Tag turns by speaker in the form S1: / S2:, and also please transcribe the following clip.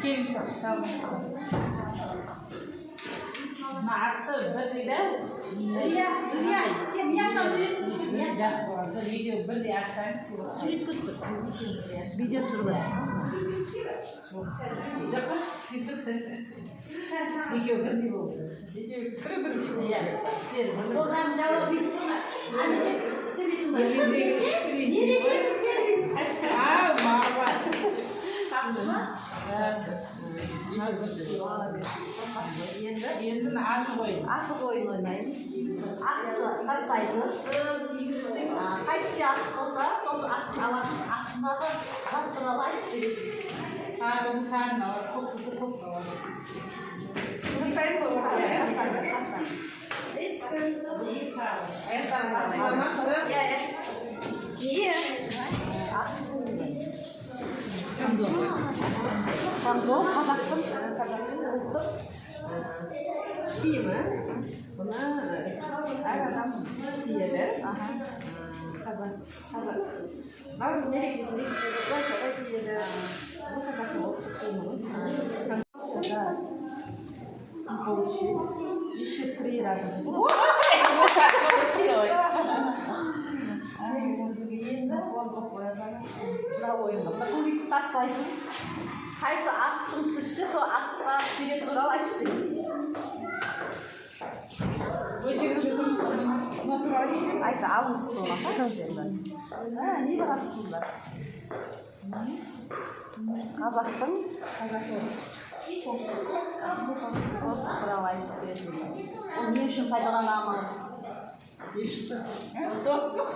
S1: Келin sağ Masa berbeda.
S2: Iya, sen yandan sulit tutsun ya.
S1: Жақсы болады. Видео бірдей ашсаң сыйлық.
S2: Sulit tutsun. Video sürme.
S1: Жаққа Видео бірдей болды. Видео бірдей. Иә.
S2: Oradan cevap bitti. Hani şey istemedim ben.
S1: Мама. Енді асы қойын.
S2: Asık oyun oynayın. Asıklı, hastaydı. Kaçıya asık olsa, onu asık alasın. Aslında da zattıralayı verirsin.
S1: Sarın alır, kokusu alır. Bunu sayın mı olur?
S2: Iya. Kamzo, Kazaktın ұлттық киімі. Бұны әр адам киеді. Қазақ. Наурыз мерекесінде былайша да киеді. Біздің қазақтың ұлттық киімі.
S1: Получилось. Еще 3 раза.
S2: Получилось. Енді воздух қоясың. Мына ойынға. Туалетті тастайсың. Қайсы асықтың түссе, сол асыққа сурет туралы айтып бересіз. Айта алыңыз соны. Не барасыздар? Қазақтың туралы айтып бересіз. Ол не үшін пайдаланамыз?
S1: Достық.